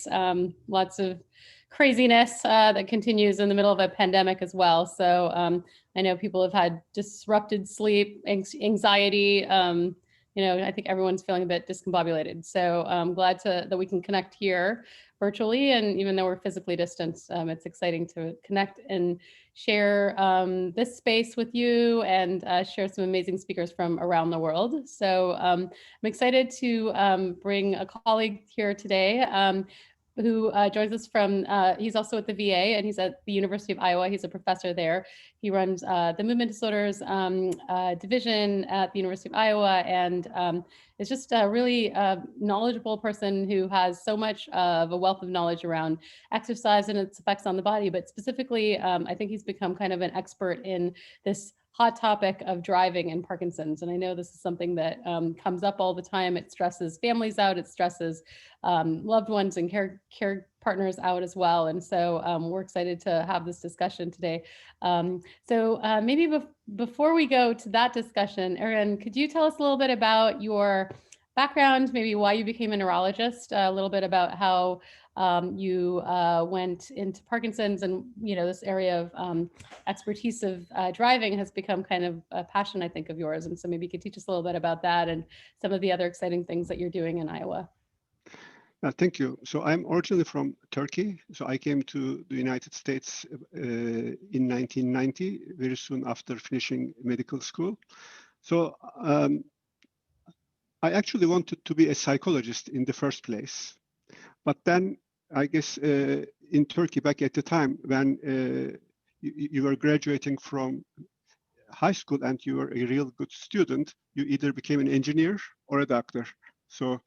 Lots of craziness that continues in the middle of a pandemic as well. So I know people have had disrupted sleep, anxiety. I think everyone's feeling a bit discombobulated. So I'm glad that we can connect here virtually. And even though we're physically distant, it's exciting to connect and share this space with you and share some amazing speakers from around the world. So I'm excited to bring a colleague here today who joins us from, he's also at the VA and he's at the University of Iowa. He's a professor there. He runs the Movement Disorders Division at the University of Iowa and is just a really knowledgeable person who has so much of a wealth of knowledge around exercise and its effects on the body. But specifically, I think he's become kind of an expert in this hot topic of driving and Parkinson's. And I know this is something that comes up all the time. It stresses families out, it stresses loved ones and care partners out as well. And so we're excited to have this discussion today. Maybe before we go to that discussion, Ergun, could you tell us a little bit about your background, maybe why you became a neurologist, a little bit about how you went into Parkinson's and, this area of expertise of driving has become kind of a passion, I think, of yours. And so maybe you could teach us a little bit about that and some of the other exciting things that you're doing in Iowa. Thank you. So I'm originally from Turkey. So I came to the United States in 1990, very soon after finishing medical school. So I actually wanted to be a psychologist in the first place. But then I guess in Turkey back at the time when you were graduating from high school and you were a real good student, you either became an engineer or a doctor. So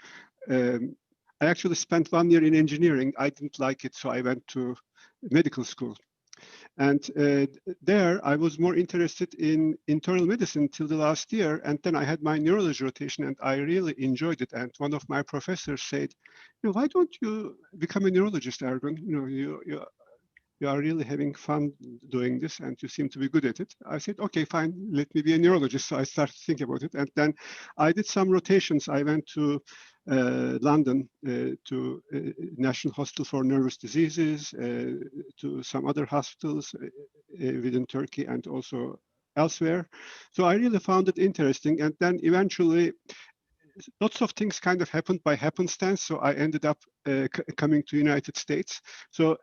I actually spent 1 year in engineering. I didn't like it, so I went to medical school. And there I was more interested in internal medicine till the last year. And then I had my neurology rotation and I really enjoyed it. And one of my professors said, why don't you become a neurologist, Ergun? You are really having fun doing this and you seem to be good at it. I said, okay, fine, let me be a neurologist. So I started to think about it. And then I did some rotations. I went to London to National Hospital for Nervous Diseases, to some other hospitals within Turkey and also elsewhere. So I really found it interesting. And then eventually, lots of things kind of happened by happenstance. So I ended up coming to United States. So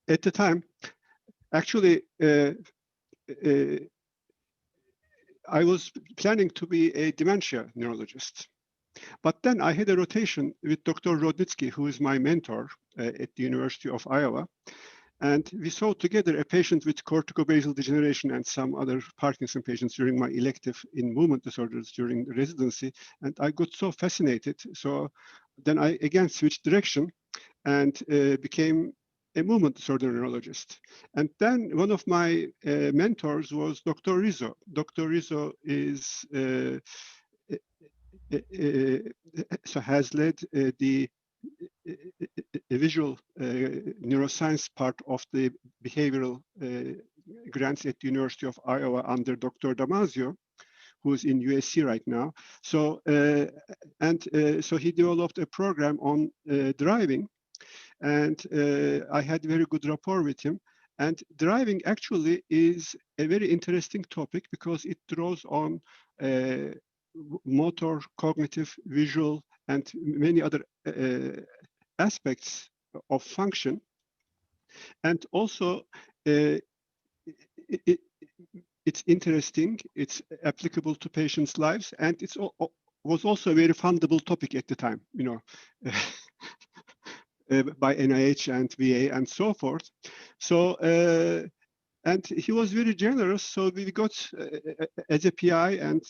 at the time, actually, I was planning to be a dementia neurologist. But then I had a rotation with Dr. Rodnitsky, who is my mentor at the University of Iowa. And we saw together a patient with corticobasal degeneration and some other Parkinson patients during my elective in movement disorders during residency. And I got so fascinated. So then I again switched direction and became a movement disorder neurologist. And then one of my mentors was Dr. Rizzo. Dr. Rizzo is so has led the visual neuroscience part of the behavioral grants at the University of Iowa under Dr. Damasio, who's in USC right now. So so he developed a program on driving, and I had very good rapport with him. And driving actually is a very interesting topic because it draws on motor, cognitive, visual, and many other aspects of function. And also, it's interesting, it's applicable to patients' lives, and it was also a very fundable topic at the time, by NIH and VA and so forth. So, and he was very generous. So we got, as a PI and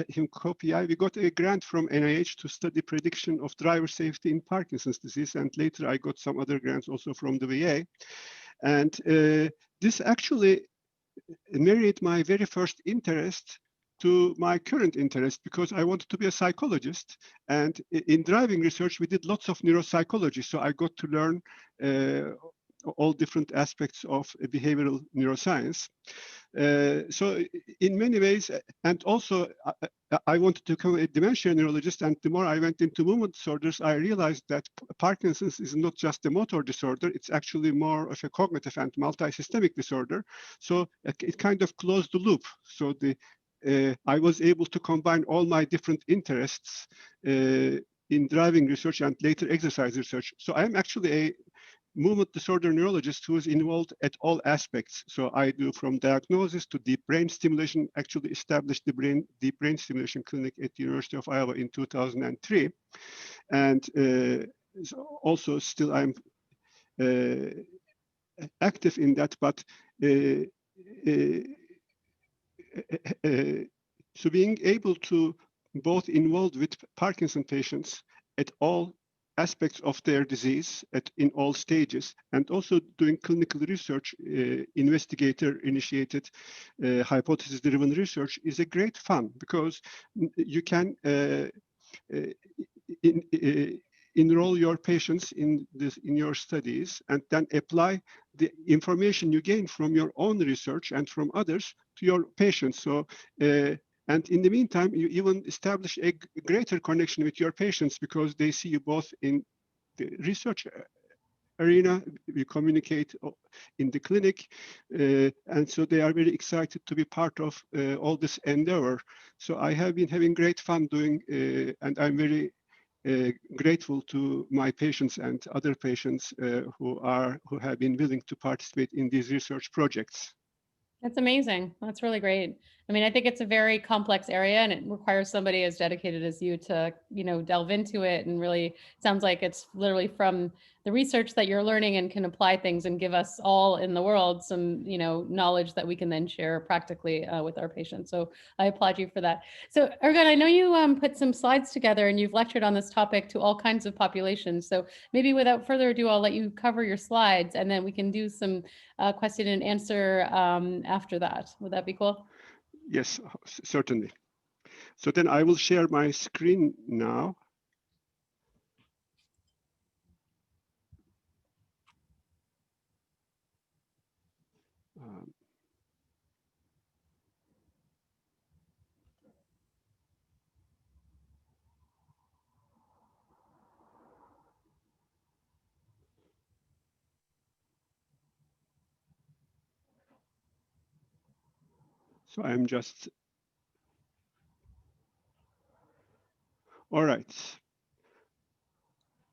him co-PI, we got a grant from NIH to study prediction of driver safety in Parkinson's disease. And later I got some other grants also from the VA. And this actually married my very first interest to my current interest because I wanted to be a psychologist. And in driving research, we did lots of neuropsychology. So I got to learn all different aspects of behavioral neuroscience. So in many ways, and also I wanted to become a dementia neurologist, and the more I went into movement disorders, I realized that Parkinson's is not just a motor disorder, it's actually more of a cognitive and multi-systemic disorder. So it kind of closed the loop. So I was able to combine all my different interests in driving research and later exercise research. So I'm actually a movement disorder neurologist who is involved at all aspects. So I do from diagnosis to deep brain stimulation, actually established the deep brain stimulation clinic at the University of Iowa in 2003. And so also still I'm active in that, but so being able to both involved with Parkinson patients at all aspects of their disease in all stages, and also doing clinical research, investigator-initiated, hypothesis-driven research is a great fun, because you can enroll your patients in your studies and then apply the information you gain from your own research and from others to your patients. So and in the meantime, you even establish a greater connection with your patients, because they see you both in the research arena, we communicate in the clinic, and so they are very excited to be part of all this endeavor. So I have been having great fun doing, and I'm very grateful to my patients and other patients who have been willing to participate in these research projects. That's amazing. That's really great. I mean, I think it's a very complex area, and it requires somebody as dedicated as you to, delve into it. And really sounds like it's literally from the research that you're learning and can apply things and give us all in the world some, knowledge that we can then share practically with our patients. So I applaud you for that. So Ergun, I know you put some slides together and you've lectured on this topic to all kinds of populations. So maybe without further ado, I'll let you cover your slides, and then we can do some question and answer after that. Would that be cool? Yes, certainly. So then I will share my screen now. So I'm just, all right.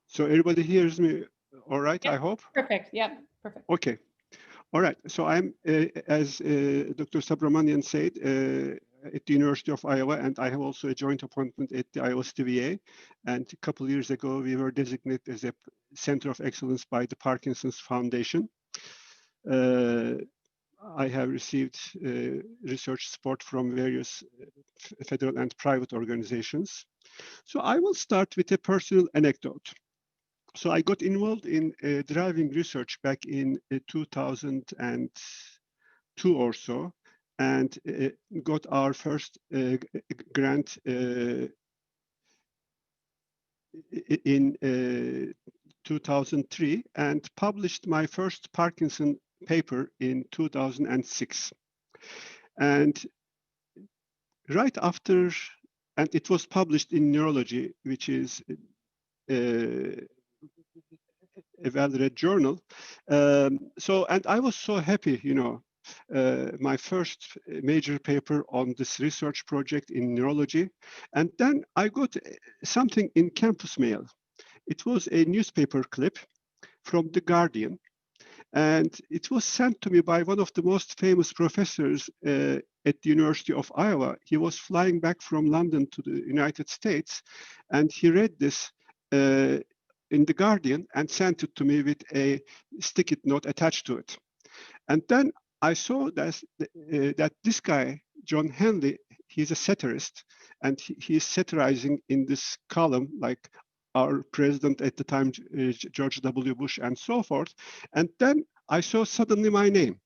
So everybody hears me all right, Yep. I hope? Perfect, yep, perfect. Okay, all right. So I'm, as Dr. Subramanian said, at the University of Iowa, and I have also a joint appointment at the Iowa STVA. And a couple of years ago, we were designated as a Center of Excellence by the Parkinson's Foundation. I have received research support from various federal and private organizations. So I will start with a personal anecdote. So I got involved in driving research back in 2002 or so, and got our first grant in 2003, and published my first Parkinson paper in 2006. And right after, and it was published in Neurology, which is a well-read journal. So, and I was so happy, my first major paper on this research project in neurology. And then I got something in campus mail. It was a newspaper clip from The Guardian. And it was sent to me by one of the most famous professors at the University of Iowa. He was flying back from London to the United States, and he read this in The Guardian and sent it to me with a sticky note attached to it. And then I saw that this guy, John Henley, he's a satirist, and he's satirizing in this column, like our president at the time, George W. Bush, and so forth. And then I saw suddenly my name.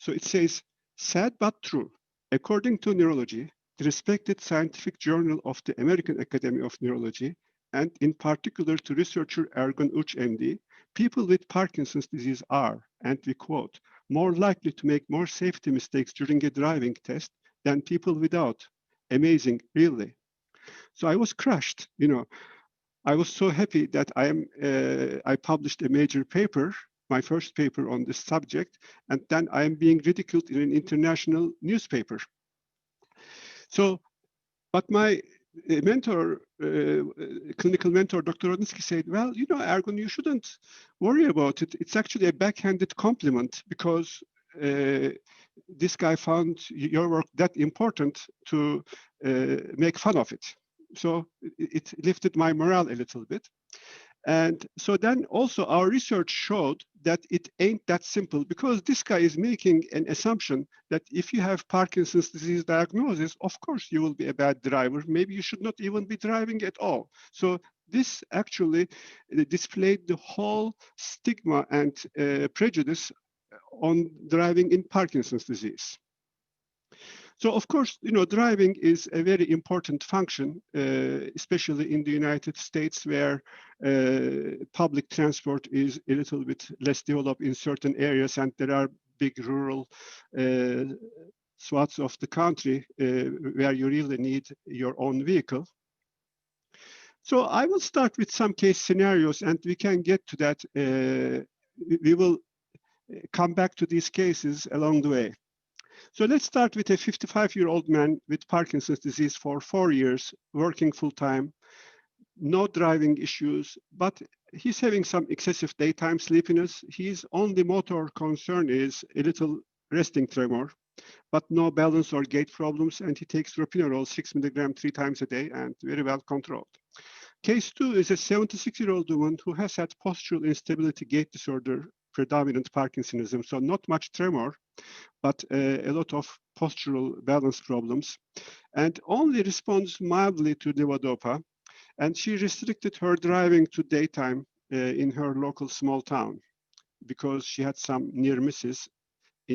So it says, sad but true. According to Neurology, the respected scientific journal of the American Academy of Neurology, and in particular to researcher Ergun Uc, MD, people with Parkinson's disease are, and we quote, more likely to make more safety mistakes during a driving test than people without. Amazing, really. So I was crushed, you know. I was so happy that I published a major paper, my first paper on this subject, and then I am being ridiculed in an international newspaper. So, but my mentor, clinical mentor, Dr. Rodnitsky said, well, you know, Ergun, you shouldn't worry about it. It's actually a backhanded compliment because this guy found your work that important to make fun of it. So it lifted my morale a little bit. And so then also our research showed that it ain't that simple because this guy is making an assumption that if you have Parkinson's disease diagnosis, of course you will be a bad driver. Maybe you should not even be driving at all. So this actually displayed the whole stigma and prejudice on driving in Parkinson's disease. So of course, you know, driving is a very important function, especially in the United States where public transport is a little bit less developed in certain areas and there are big rural swaths of the country where you really need your own vehicle. So I will start with some case scenarios and we can get to that. We will come back to these cases along the way. So let's start with a 55-year-old man with Parkinson's disease for 4 years, working full-time, no driving issues, but he's having some excessive daytime sleepiness. His only motor concern is a little resting tremor, but no balance or gait problems, and he takes ropinirole 6 milligrams 3 times a day and very well controlled. Case 2 is a 76-year-old woman who has had postural instability gait disorder, predominant Parkinsonism, so not much tremor, but a lot of postural balance problems, and only responds mildly to levodopa. And she restricted her driving to daytime in her local small town because she had some near misses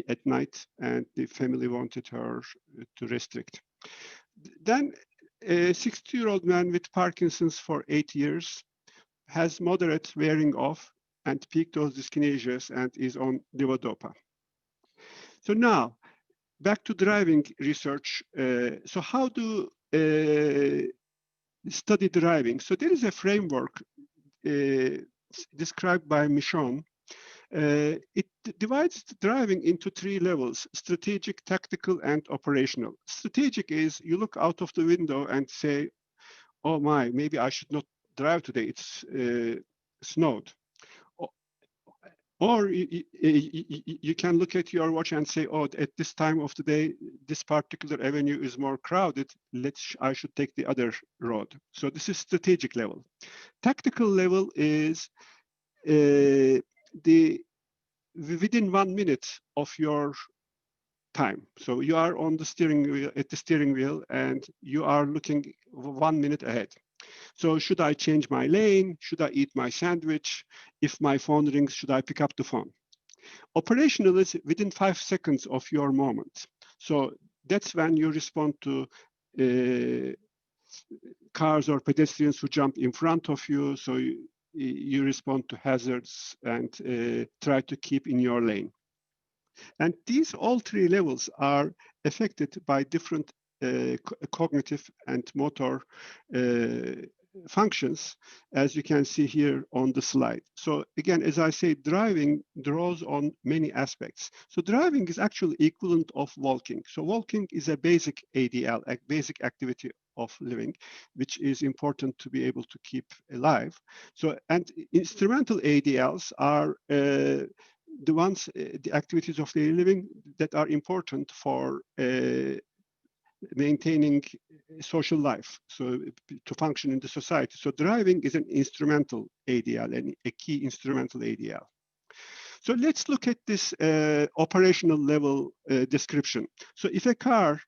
at night and the family wanted her to restrict. Then a 60-year-old man with Parkinson's for 8 years has moderate wearing off and peak dose dyskinesias and is on levodopa. So now, back to driving research. So how do study driving? So there is a framework described by Michon. It divides driving into 3 levels: strategic, tactical, and operational. Strategic is you look out of the window and say, oh my, maybe I should not drive today, it's snowed. Or you can look at your watch and say, oh, at this time of the day, this particular avenue is more crowded. I should take the other road. So this is strategic level. Tactical level is within 1 minute of your time. So you are on the steering wheel, at the steering wheel, and you are looking 1 minute ahead. So should I change my lane? Should I eat my sandwich? If my phone rings, should I pick up the phone? Operational is within 5 seconds of your moment. So that's when you respond to cars or pedestrians who jump in front of you. So you respond to hazards and try to keep in your lane. And these all 3 levels are affected by different cognitive and motor functions, as you can see here on the slide. So again, as I say, driving draws on many aspects. So driving is actually equivalent of walking. So walking is a basic ADL, a basic activity of living, which is important to be able to keep alive. So, and instrumental ADLs are the ones, the activities of daily living that are important for maintaining social life, so to function in the society. So driving is an instrumental ADL, and a key instrumental ADL. So let's look at this operational level description. So if a car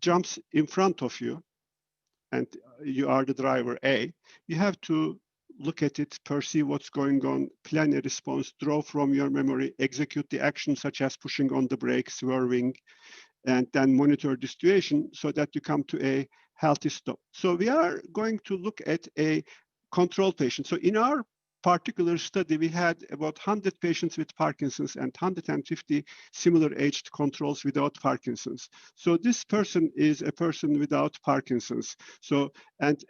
jumps in front of you, and you are the driver A, you have to look at it, perceive what's going on, plan a response, draw from your memory, execute the action such as pushing on the brake, swerving, and then monitor the situation so that you come to a healthy stop. So we are going to look at a control patients. So in our particular study, we had about 100 patients with Parkinson's and 150 similar aged controls without Parkinson's. So this person is a person without Parkinson's. So, and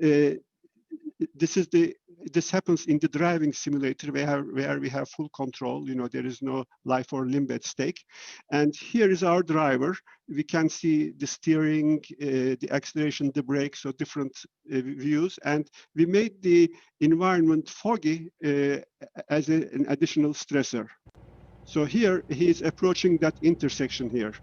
this happens in the driving simulator where we have full control. You know, there is no life or limb at stake. And here is our driver. We can see the steering, the acceleration, the brakes, so different views. And we made the environment foggy as an additional stressor. So here he is approaching that intersection here.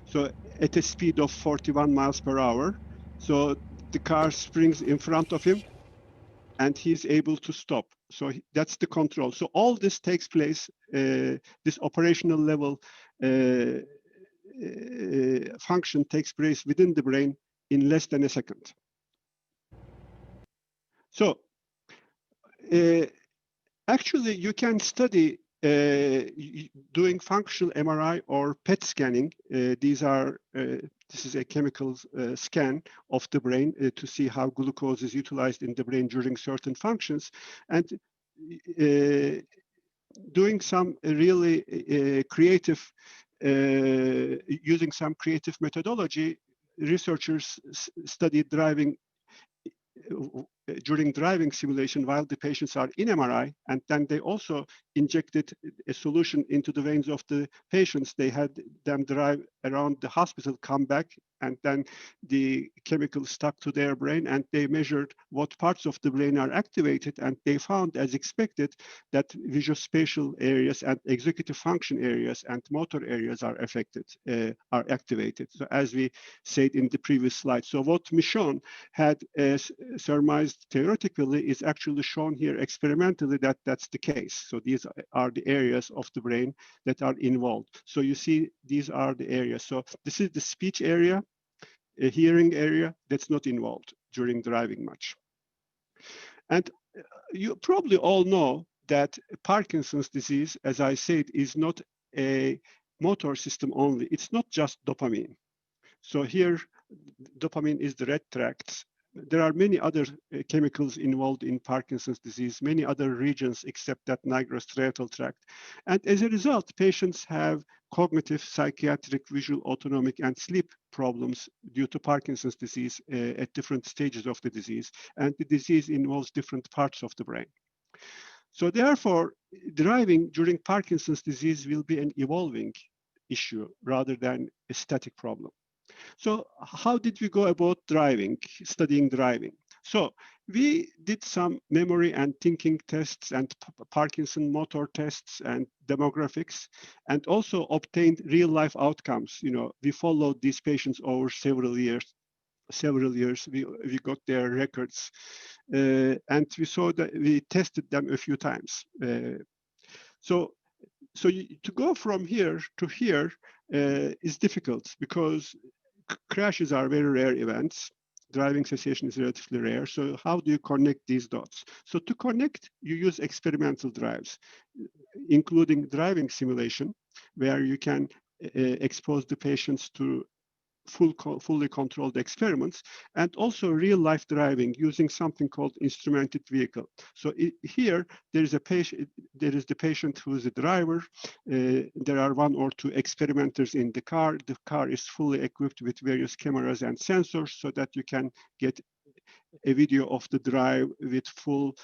So at a speed of 41 miles per hour. So the car springs in front of him, and he's able to stop. So that's the control. So all this takes place, this operational level function takes place within the brain in less than a second. So actually you can study doing functional MRI or PET scanning. This is a chemical scan of the brain to see how glucose is utilized in the brain during certain functions. And doing some really creative, using some creative methodology, researchers studied driving during driving simulation while the patients are in MRI, and then they also injected a solution into the veins of the patients. They had them drive around the hospital, come back, and then the chemical stuck to their brain, and they measured what parts of the brain are activated, and they found, as expected, that visuospatial areas and executive function areas and motor areas are affected, are activated. So as we said in the previous slide, so what Michon had surmised theoretically is actually shown here experimentally that that's the case. So these are the areas of the brain that are involved. So you see, these are the areas. So this is the speech area, a hearing area that's not involved during driving much. And you probably all know that Parkinson's disease, as I said, is not a motor system only. It's not just dopamine. So here, dopamine is the red tracts. There are many other chemicals involved in Parkinson's disease, many other regions except that nigrostriatal tract. And as a result, patients have cognitive, psychiatric, visual, autonomic, and sleep problems due to Parkinson's disease at different stages of the disease. And the disease involves different parts of the brain. So therefore, driving during Parkinson's disease will be an evolving issue rather than a static problem. So how did we go about driving, studying driving? So we did some memory and thinking tests and Parkinson motor tests and demographics, and also obtained real life outcomes. You know, we followed these patients over several years. We got their records, and we saw that we tested them a few times. So to go from here to here is difficult because crashes are very rare events. Driving cessation is relatively rare. So how do you connect these dots? So to connect, you use experimental drives, including driving simulation, where you can expose the patients to fully controlled experiments, and also real life driving using something called instrumented vehicle. So here there is a patient, there is the patient who is a driver. There are one or two experimenters in the car. The car is fully equipped with various cameras and sensors so that you can get a video of the drive with full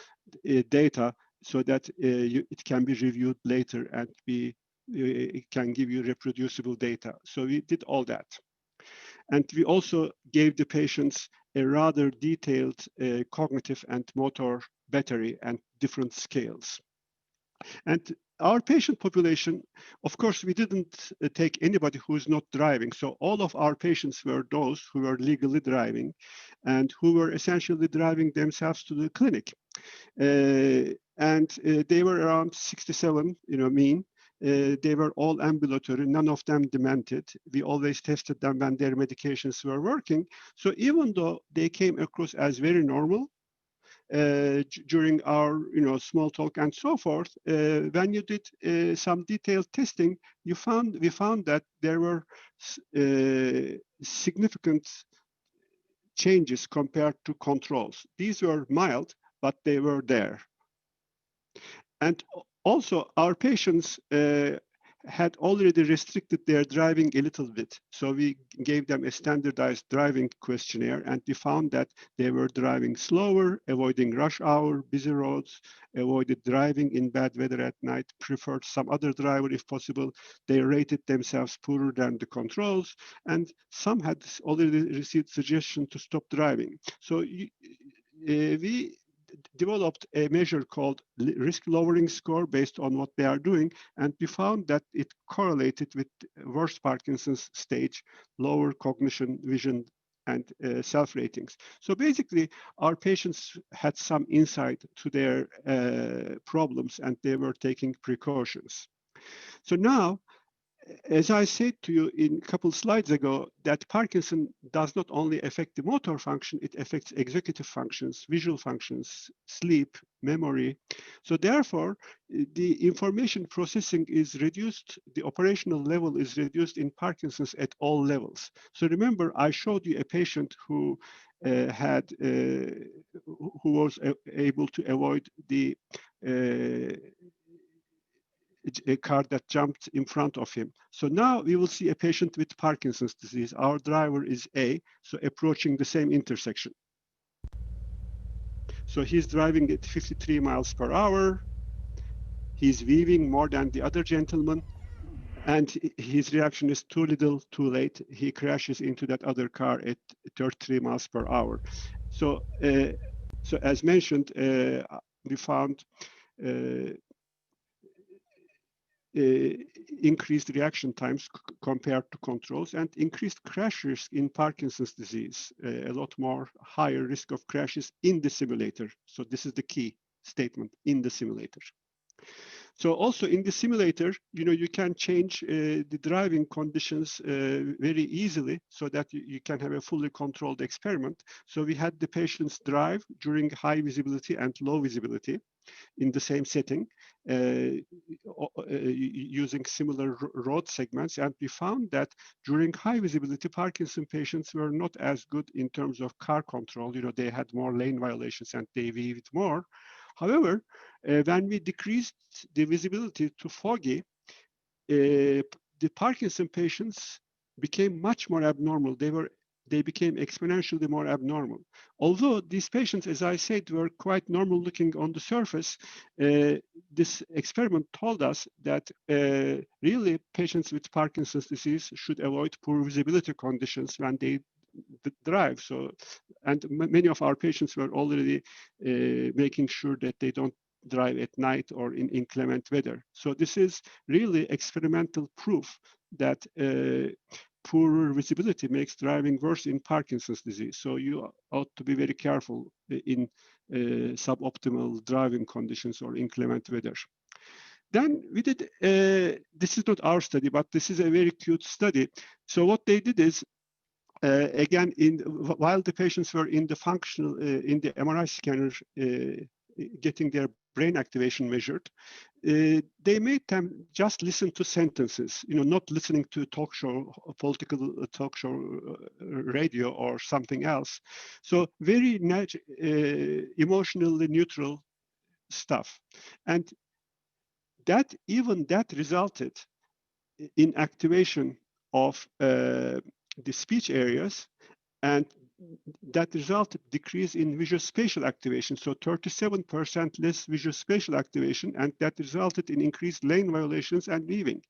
data so that it can be reviewed later and it can give you reproducible data. So we did all that. And we also gave the patients a rather detailed cognitive and motor battery and different scales. And our patient population, of course, we didn't take anybody who is not driving. So all of our patients were those who were legally driving and who were essentially driving themselves to the clinic. And they were around 67, mean. They were all ambulatory, none of them demented. We always tested them when their medications were working. So even though they came across as very normal during our small talk and so forth, when you did some detailed testing, we found that there were significant changes compared to controls. These were mild, but they were there. And also, our patients had already restricted their driving a little bit. So we gave them a standardized driving questionnaire, and we found that they were driving slower, avoiding rush hour, busy roads, avoided driving in bad weather at night, preferred some other driver if possible. They rated themselves poorer than the controls, and some had already received suggestion to stop driving. So we developed a measure called risk lowering score based on what they are doing, and we found that it correlated with worse Parkinson's stage, lower cognition, vision, and self-ratings. So basically, our patients had some insight to their problems, and they were taking precautions. So now, as I said to you in a couple slides ago, that Parkinson does not only affect the motor function, it affects executive functions, visual functions, sleep, memory. So therefore, the information processing is reduced, the operational level is reduced in Parkinson's at all levels. So remember, I showed you a patient who was able to avoid the a car that jumped in front of him. So now we will see a patient with Parkinson's disease. Our driver is A, so approaching the same intersection. So he's driving at 53 miles per hour. He's weaving more than the other gentleman, and his reaction is too little, too late. He crashes into that other car at 33 miles per hour. So, as mentioned, we found increased reaction times compared to controls, and increased crash risk in Parkinson's disease, a lot more higher risk of crashes in the simulator. So this is the key statement, in the simulator. So also in the simulator, you can change the driving conditions very easily so that you can have a fully controlled experiment. So we had the patients drive during high visibility and low visibility in the same setting, using similar road segments. And we found that during high visibility, Parkinson patients were not as good in terms of car control. They had more lane violations and they weaved more. However, when we decreased the visibility to foggy, the Parkinson patients became much more abnormal. They became exponentially more abnormal. Although these patients, as I said, were quite normal looking on the surface, this experiment told us that really patients with Parkinson's disease should avoid poor visibility conditions when they drive. So, and many of our patients were already making sure that they don't drive at night or in inclement weather. So this is really experimental proof that poorer visibility makes driving worse in Parkinson's disease. So you ought to be very careful in suboptimal driving conditions or inclement weather. Then we did, this is not our study, but this is a very cute study. So what they did is, again, while the patients were in the functional, in the MRI scanner, getting their brain activation measured, they made them just listen to sentences, not listening to talk show, political talk show, radio or something else. So very emotionally neutral stuff. And even that resulted in activation of the speech areas, and that resulted decrease in visual spatial activation. So 37% less visual spatial activation, and that resulted in increased lane violations and weaving.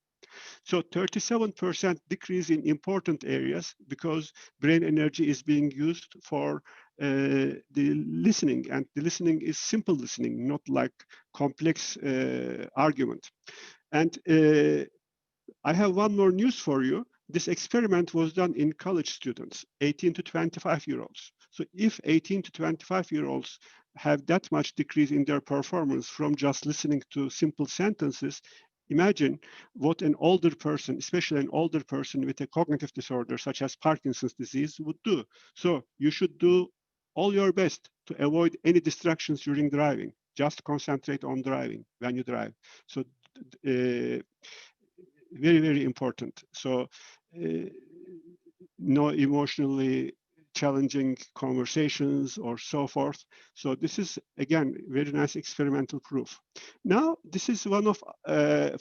So 37% decrease in important areas because brain energy is being used for the listening, and the listening is simple listening, not like complex argument. And I have one more news for you. This experiment was done in college students, 18 to 25-year-olds. So if 18 to 25-year-olds have that much decrease in their performance from just listening to simple sentences, imagine what an older person, especially an older person with a cognitive disorder such as Parkinson's disease, would do. So you should do all your best to avoid any distractions during driving. Just concentrate on driving when you drive. So very, very important. So no emotionally challenging conversations or so forth. So this is, again, very nice experimental proof. Now, this is one of,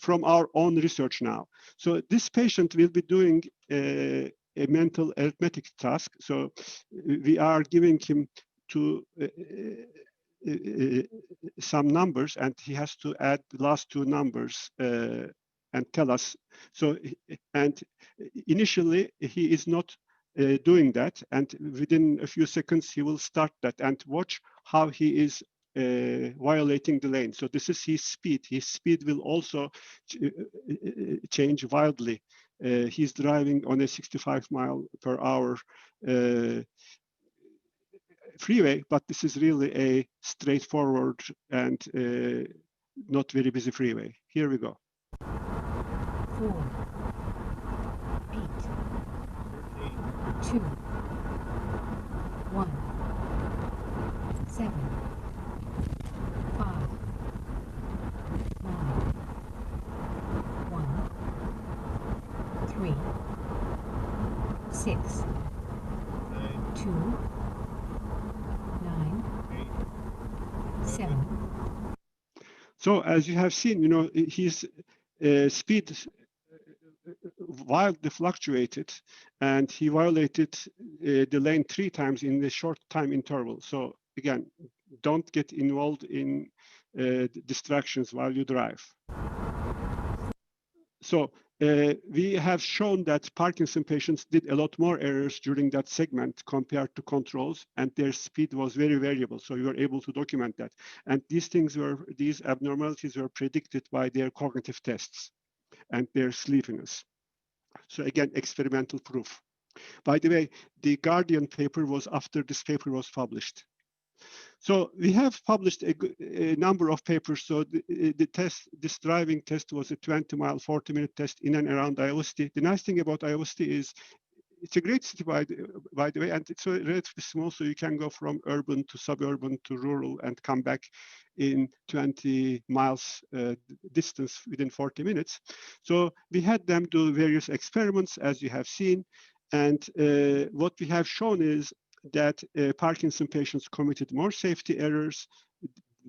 from our own research now. So this patient will be doing a mental arithmetic task. So we are giving him to some numbers, and he has to add the last two numbers and tell us. So, and initially he is not doing that, and within a few seconds he will start that, and watch how he is violating the lane. So this is his speed. His speed will also change wildly. He's driving on a 65 mph freeway, but this is really a straightforward and not very busy freeway. Here we go. 4, 8, 2, 1, 7, 5, 9, 1, 3, 6, 2, 9, 7. So as you have seen, his speed wildly fluctuated, and he violated the lane 3 times in the short time interval. So again, don't get involved in distractions while you drive. So we have shown that Parkinson patients did a lot more errors during that segment compared to controls, and their speed was very variable. So we were able to document that. And these abnormalities were predicted by their cognitive tests and their sleepiness. So again, experimental proof. By the way, the Guardian paper was after this paper was published. So we have published a number of papers. So this driving test was a 20-mile, 40-minute test in and around Iowa City. The nice thing about Iowa City is it's a great city, by the way, and it's relatively small, so you can go from urban to suburban to rural and come back in 20 miles distance within 40 minutes. So we had them do various experiments, as you have seen, and what we have shown is that Parkinson patients committed more safety errors.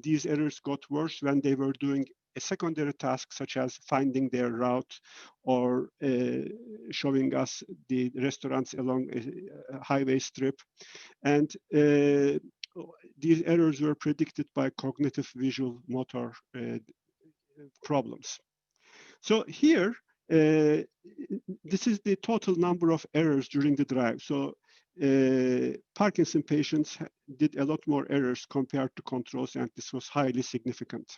These errors got worse when they were doing a secondary task, such as finding their route or showing us the restaurants along a highway strip. And these errors were predicted by cognitive visual motor problems. So here, this is the total number of errors during the drive. So Parkinson patients did a lot more errors compared to controls, and this was highly significant.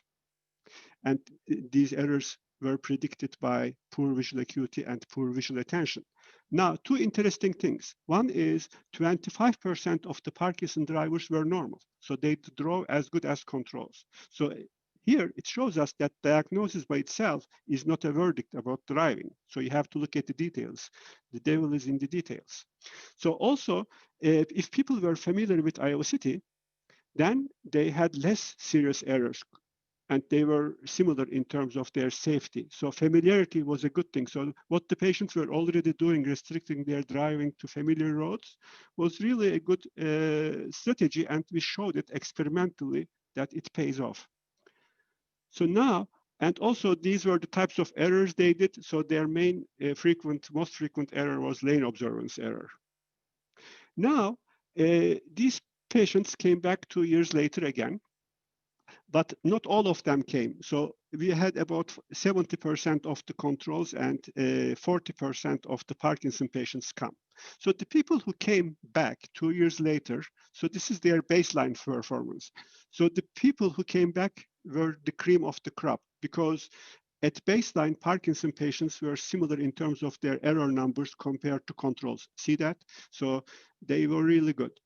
And these errors were predicted by poor visual acuity and poor visual attention. Now, two interesting things. One is 25% of the Parkinson drivers were normal, so they drove as good as controls. So here, it shows us that diagnosis by itself is not a verdict about driving. So you have to look at the details. The devil is in the details. So also, if people were familiar with Iowa City, then they had less serious errors, and they were similar in terms of their safety. So familiarity was a good thing. So what the patients were already doing, restricting their driving to familiar roads, was really a good strategy, and we showed it experimentally that it pays off. So now, and also these were the types of errors they did. So their main most frequent error was lane observance error. Now, these patients came back 2 years later again, but not all of them came. So we had about 70% of the controls and 40% of the Parkinson patients come. So the people who came back 2 years later, so this is their baseline performance. So the people who came back were the cream of the crop, because at baseline, Parkinson patients were similar in terms of their error numbers compared to controls. See that? So they were really good.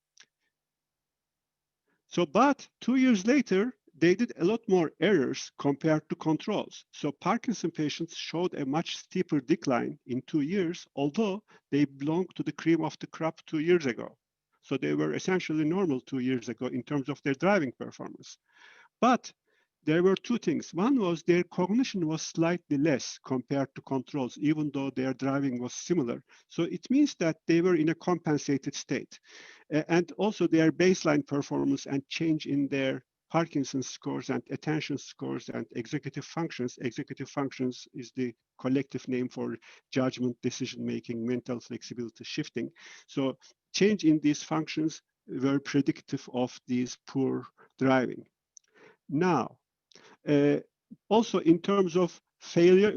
So, but 2 years later, they did a lot more errors compared to controls. So Parkinson patients showed a much steeper decline in 2 years, although they belonged to the cream of the crop 2 years ago. So they were essentially normal 2 years ago in terms of their driving performance. But there were two things. One was their cognition was slightly less compared to controls, even though their driving was similar. So it means that they were in a compensated state. And also their baseline performance and change in their Parkinson's scores and attention scores and executive functions. Executive functions is the collective name for judgment, decision-making, mental flexibility, shifting. So change in these functions were predictive of these poor driving. Now, also in terms of failure,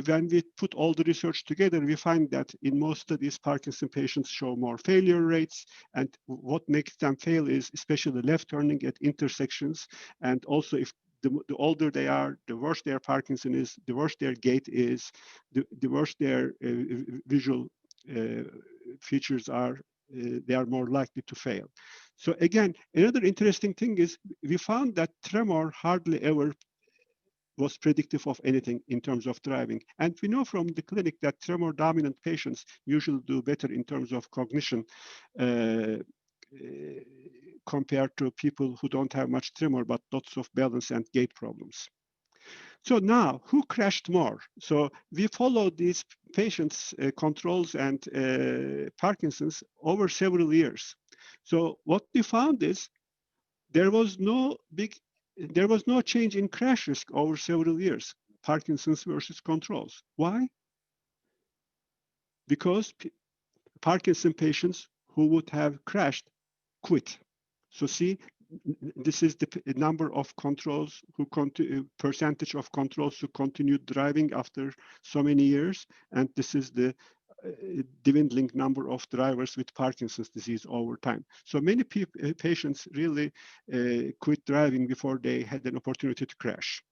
when we put all the research together, we find that in most studies, Parkinson patients show more failure rates. And what makes them fail is especially left turning at intersections. And also if the older they are, the worse their Parkinson is, the worse their gait is, the worse their visual features are, they are more likely to fail. So again, another interesting thing is we found that tremor hardly ever was predictive of anything in terms of driving. And we know from the clinic that tremor dominant patients usually do better in terms of cognition compared to people who don't have much tremor, but lots of balance and gait problems. So now, who crashed more? So we followed these patients' controls and Parkinson's over several years. So what we found is there was no change in crash risk over several years, Parkinson's versus controls. Why? Because Parkinson patients who would have crashed quit. So see, this is the number of controls who percentage of controls who continued driving after so many years, and this is the dwindling number of drivers with Parkinson's disease over time. So many patients really quit driving before they had an opportunity to crash.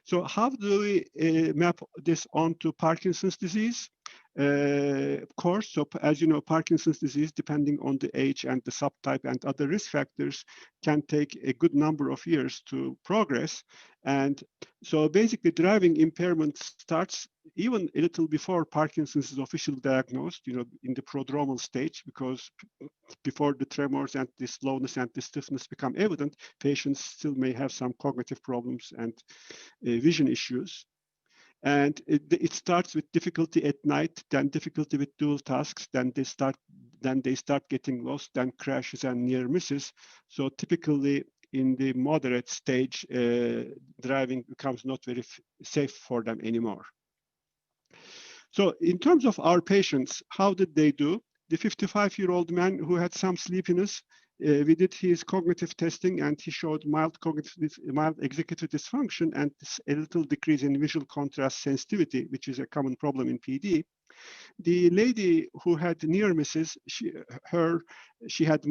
So how do we map this onto Parkinson's disease? Of course, so as you know, Parkinson's disease, depending on the age and the subtype and other risk factors, can take a good number of years to progress. And so basically driving impairment starts even a little before Parkinson's is officially diagnosed, you know, in the prodromal stage, because before the tremors and the slowness and the stiffness become evident, patients still may have some cognitive problems and vision issues. And it starts with difficulty at night, then difficulty with dual tasks, then they start getting lost, then crashes and near misses. So typically in the moderate stage, driving becomes not very safe for them anymore. So in terms of our patients, how did they do? The 55-year-old man who had some sleepiness, we did his cognitive testing and he showed mild executive dysfunction and a little decrease in visual contrast sensitivity, which is a common problem in PD. The lady who had near misses, she had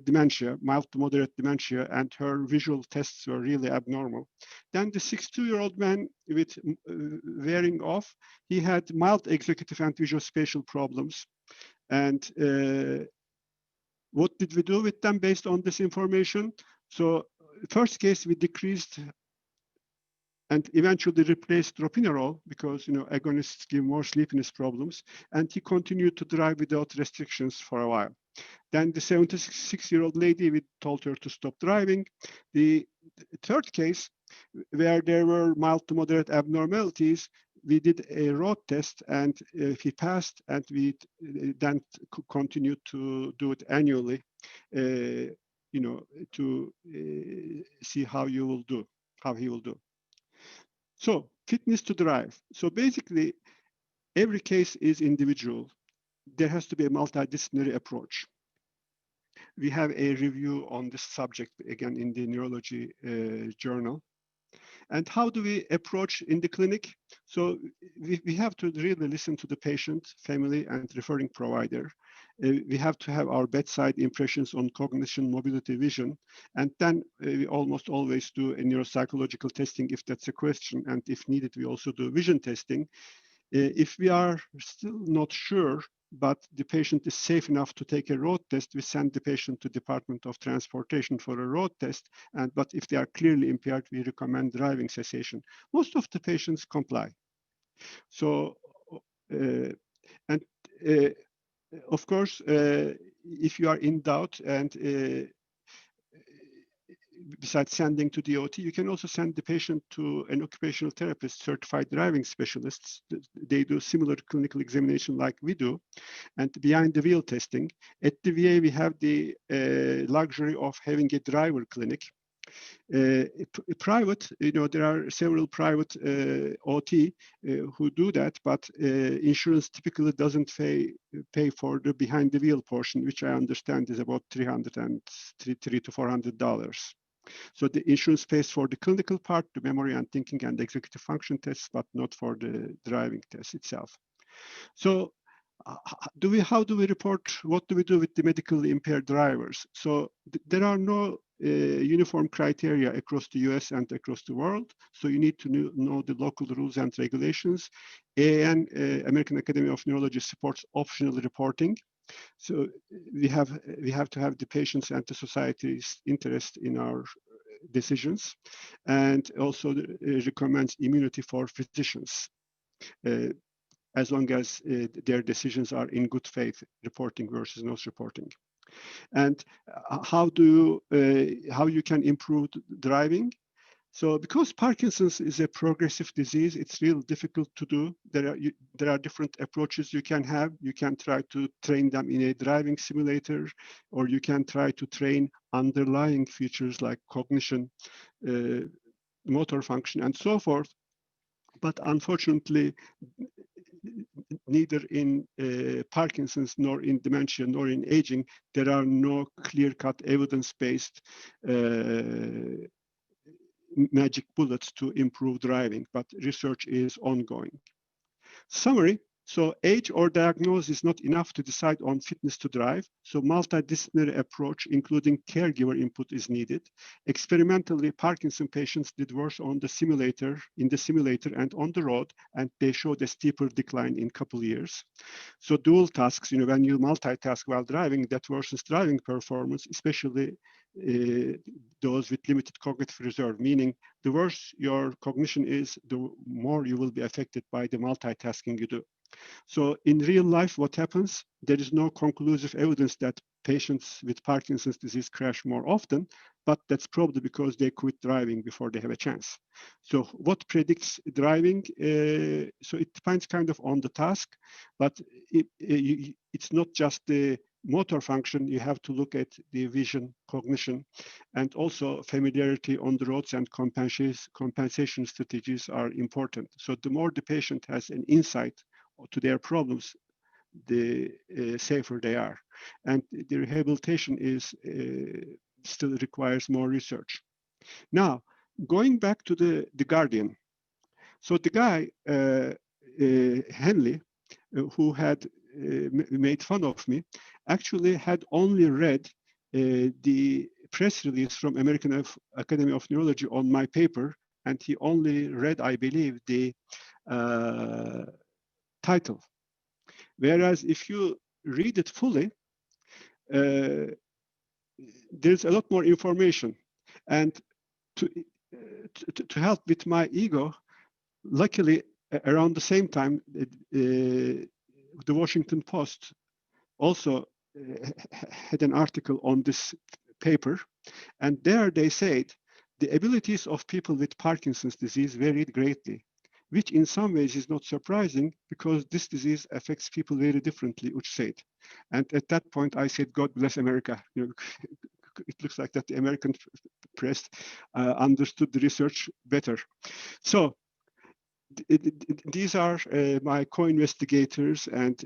dementia, mild to moderate dementia, and her visual tests were really abnormal. Then the 62-year-old man with wearing off, he had mild executive and visual spatial problems. And what did we do with them based on this information? So first case, we decreased and eventually replaced dropinerol because, you know, agonists give more sleepiness problems. And he continued to drive without restrictions for a while. Then the 76-year-old lady, we told her to stop driving. The third case, where there were mild to moderate abnormalities, we did a road test and he passed, and we then continued to do it annually, you know, to see how he will do. So fitness to drive. So basically, every case is individual. There has to be a multidisciplinary approach. We have a review on this subject, again, in the Neurology journal. And how do we approach in the clinic? So we have to really listen to the patient, family, and referring provider. We have to have our bedside impressions on cognition, mobility, vision. And then we almost always do a neuropsychological testing if that's a question. And if needed, we also do vision testing. If we are still not sure, but the patient is safe enough to take a road test, we send the patient to Department of Transportation for a road test. But if they are clearly impaired, we recommend driving cessation. Most of the patients comply. So, of course, if you are in doubt and besides sending to the OT, you can also send the patient to an occupational therapist, certified driving specialists. They do similar clinical examination like we do, and behind the wheel testing. At the VA, we have the luxury of having a driver clinic. Private, there are several private OT who do that, but insurance typically doesn't pay for the behind the wheel portion, which I understand is about $300 to $400. So the insurance pays for the clinical part, the memory and thinking and executive function tests, but not for the driving test itself. So how do we report, what do we do with the medically impaired drivers? So there are no uniform criteria across the US and across the world. So you need to know the local rules and regulations. AAN, American Academy of Neurology, supports optional reporting. So we have to have the patients and the society's interest in our decisions, and also recommends immunity for physicians. As long as their decisions are in good faith, reporting versus not reporting. And how you can improve driving? So because Parkinson's is a progressive disease, it's real difficult to do. There are different approaches you can have. You can try to train them in a driving simulator, or you can try to train underlying features like cognition, motor function, and so forth. But unfortunately, neither in Parkinson's, nor in dementia, nor in aging, there are no clear-cut evidence-based magic bullets to improve driving, but research is ongoing. Summary. So age or diagnosis is not enough to decide on fitness to drive. So multidisciplinary approach, including caregiver input, is needed. Experimentally, Parkinson patients did worse in the simulator and on the road, and they showed a steeper decline in a couple of years. So dual tasks, when you multitask while driving, that worsens driving performance, especially those with limited cognitive reserve, meaning the worse your cognition is, the more you will be affected by the multitasking you do. So in real life, what happens? There is no conclusive evidence that patients with Parkinson's disease crash more often, but that's probably because they quit driving before they have a chance. So what predicts driving? So it depends kind of on the task, but it's not just the motor function. You have to look at the vision, cognition, and also familiarity on the roads, and compensation strategies are important. So the more the patient has an insight to their problems, the safer they are. And the rehabilitation is still requires more research. Now, going back to the Guardian. So the guy, Henley, who had made fun of me, actually had only read the press release from American Academy of Neurology on my paper, and he only read, I believe, the title. Whereas if you read it fully, there's a lot more information. And to help with my ego, luckily, around the same time, the Washington Post also had an article on this paper. And there they said, the abilities of people with Parkinson's disease varied greatly, which in some ways is not surprising because this disease affects people very differently, Uc said. And at that point, I said, God bless America. It looks like that the American press understood the research better. So these are my co-investigators and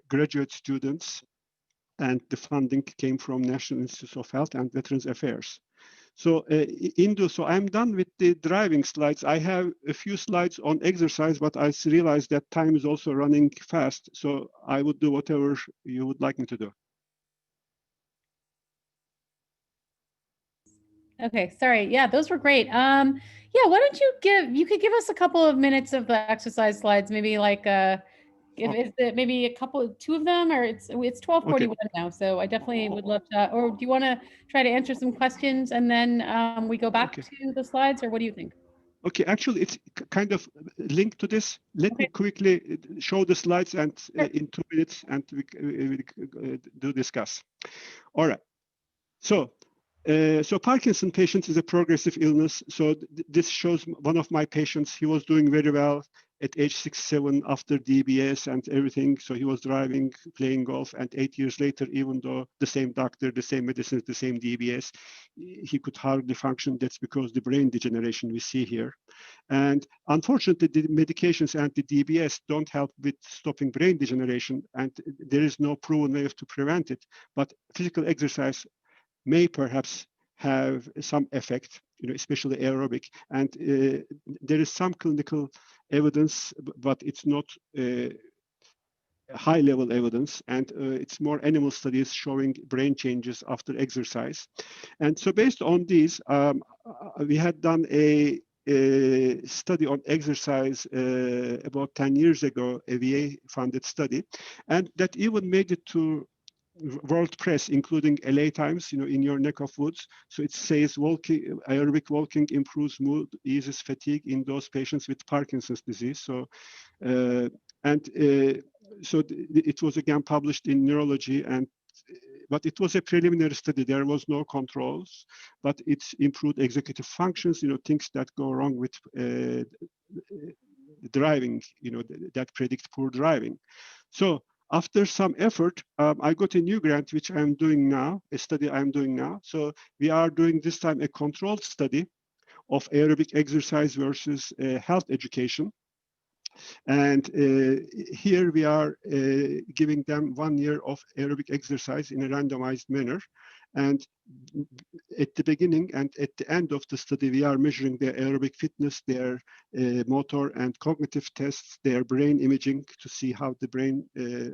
graduate students, and the funding came from National Institutes of Health and Veterans Affairs. So so I'm done with the driving slides. I have a few slides on exercise, but I realized that time is also running fast. So I would do whatever you would like me to do. Okay, sorry. Yeah, those were great. Yeah, why don't you could give us a couple of minutes of the exercise slides, maybe like is it maybe two of them, or it's 12:41 now, so I definitely would love to. Or do you want to try to answer some questions and then we go back to the slides, or what do you think? Okay, actually, it's kind of linked to this. Let me quickly show the slides, and in 2 minutes, and we do discuss. All right. So So Parkinson patient is a progressive illness. So this shows one of my patients. He was doing very well at age 6, 7 after DBS and everything. So he was driving, playing golf, and 8 years later, even though the same doctor, the same medicines, the same DBS, he could hardly function. That's because the brain degeneration we see here. And unfortunately, the medications and the DBS don't help with stopping brain degeneration, and there is no proven way to prevent it. But physical exercise may perhaps have some effect, especially aerobic. And there is some clinical evidence, but it's not high level evidence. And it's more animal studies showing brain changes after exercise. And so based on these, we had done a study on exercise about 10 years ago, a VA-funded study, and that even made it to world press, including LA Times, in your neck of woods. So it says aerobic walking improves mood, eases fatigue in those patients with Parkinson's disease. So, it was again published in Neurology, but it was a preliminary study. There was no controls, but it's improved executive functions, things that go wrong with driving, that predict poor driving. So after some effort, I got a new grant, which I'm doing now, a study I'm doing now. So we are doing this time a controlled study of aerobic exercise versus health education. And here we are giving them 1 year of aerobic exercise in a randomized manner. And at the beginning and at the end of the study, we are measuring their aerobic fitness, their motor and cognitive tests, their brain imaging to see how the brain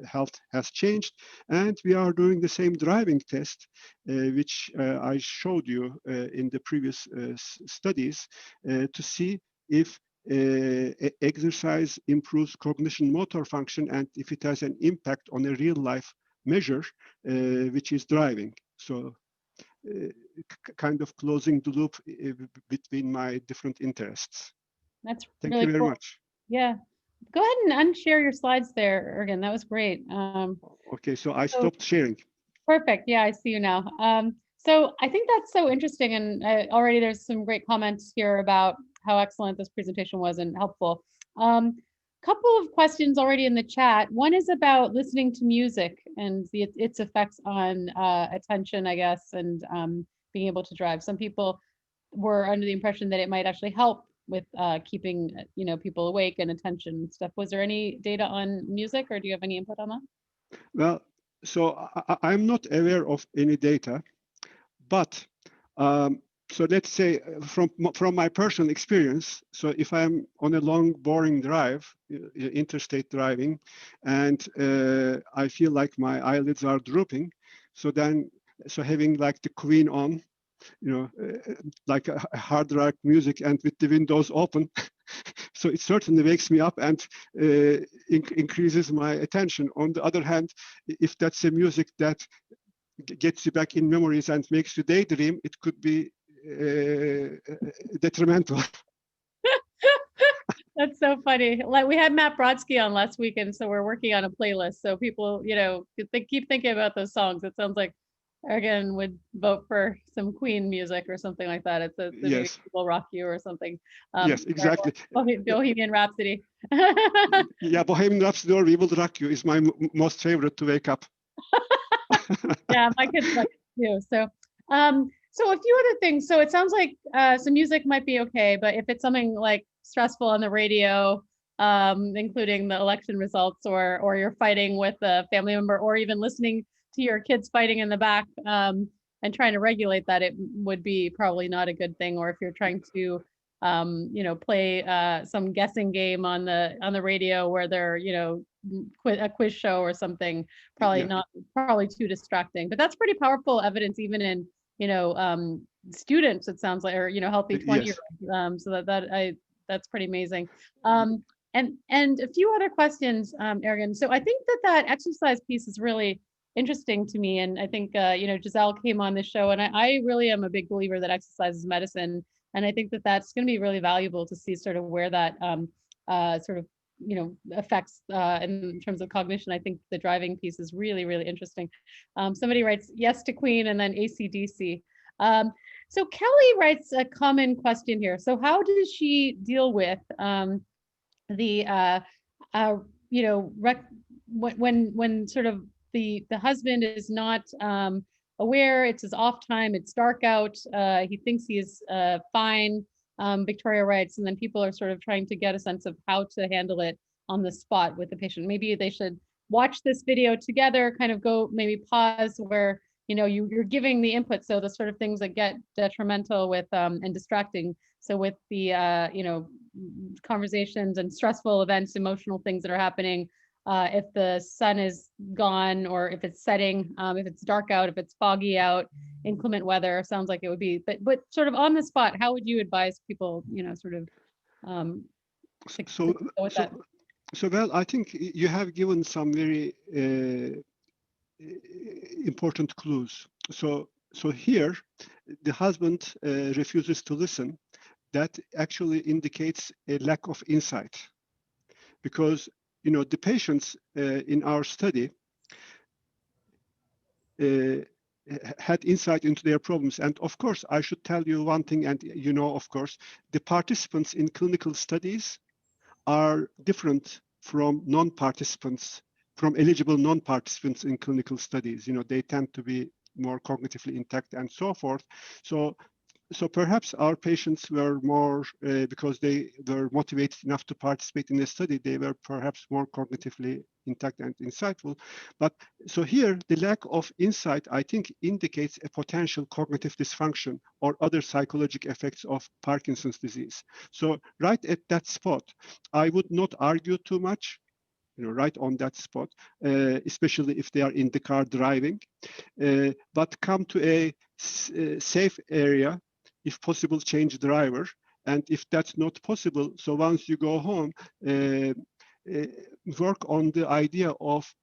health has changed. And we are doing the same driving test, which I showed you in the previous studies to see if exercise improves cognition motor function and if it has an impact on a real life measure, which is driving. So kind of closing the loop between my different interests. That's Thank really you very cool. much. Yeah. Go ahead and unshare your slides there, Ergun. That was great. Okay, so I stopped sharing. Perfect. Yeah, I see you now. So I think that's so interesting. And already there's some great comments here about how excellent this presentation was and helpful. Couple of questions already in the chat. One is about listening to music and its effects on attention, I guess, and being able to drive. Some people were under the impression that it might actually help with keeping people awake and attention and stuff. Was there any data on music, or do you have any input on that? Well, so I'm not aware of any data, but so let's say from my personal experience, so if I'm on a long, boring drive, interstate driving, and I feel like my eyelids are drooping, so having like the Queen on, like a hard rock music and with the windows open, so it certainly wakes me up and increases my attention. On the other hand, if that's a music that gets you back in memories and makes you daydream, it could be detrimental. That's so funny. Like we had Matt Brodsky on last weekend, so we're working on a playlist. So people, keep thinking about those songs. It sounds like Ergun would vote for some Queen music or something like that. It's Yes. Will Rock You or something. Yes, exactly. Bohemian Rhapsody. Yeah, Bohemian Rhapsody or We Will Rock You is my most favorite to wake up. Yeah, my kids like it too. So, so a few other things. So it sounds like some music might be okay, but if it's something like stressful on the radio, including the election results, or you're fighting with a family member, or even listening to your kids fighting in the back, and trying to regulate that, it would be probably not a good thing. Or if you're trying to, play some guessing game on the radio where they're, a quiz show or something, probably too distracting. But that's pretty powerful evidence, even in students, it sounds like, or healthy 20-year-olds. So that's pretty amazing. And a few other questions, Ergun. So I think that exercise piece is really interesting to me, and I think Giselle came on this show, and I really am a big believer that exercise is medicine, and I think that that's going to be really valuable to see sort of where that sort of affects in terms of cognition. I think the driving piece is really, really interesting. Somebody writes yes to Queen and then AC/DC. So Kelly writes a common question here. So how does she deal with the you know, when sort of the husband is not aware, it's his off time, it's dark out, he thinks he is fine, Victoria writes, and then people are sort of trying to get a sense of how to handle it on the spot with the patient. Maybe they should watch this video together, kind of go, maybe pause where, you know, you're giving the input. So the sort of things that get detrimental with and distracting. So with the, you know, conversations and stressful events, emotional things that are happening, if the sun is gone or if it's setting, if it's dark out, if it's foggy out, inclement weather, sounds like it would be, but sort of on the spot, how would you advise people, you know, sort of So, go with so, that? so well, I think you have given some very important clues. So here, the husband refuses to listen. That actually indicates a lack of insight, because you know the patients in our study had insight into their problems. And of course, I should tell you one thing, and you know, of course, the participants in clinical studies are different from non-participants, from eligible non-participants in clinical studies. You know, they tend to be more cognitively intact and so forth. So perhaps our patients were more, because they were motivated enough to participate in the study, they were perhaps more cognitively intact and insightful. But so here, the lack of insight, I think, indicates a potential cognitive dysfunction or other psychological effects of Parkinson's disease. So right at that spot, I would not argue too much, you know, right on that spot, especially if they are in the car driving, but come to a safe area, if possible, change driver. And if that's not possible, so once you go home, work on the idea of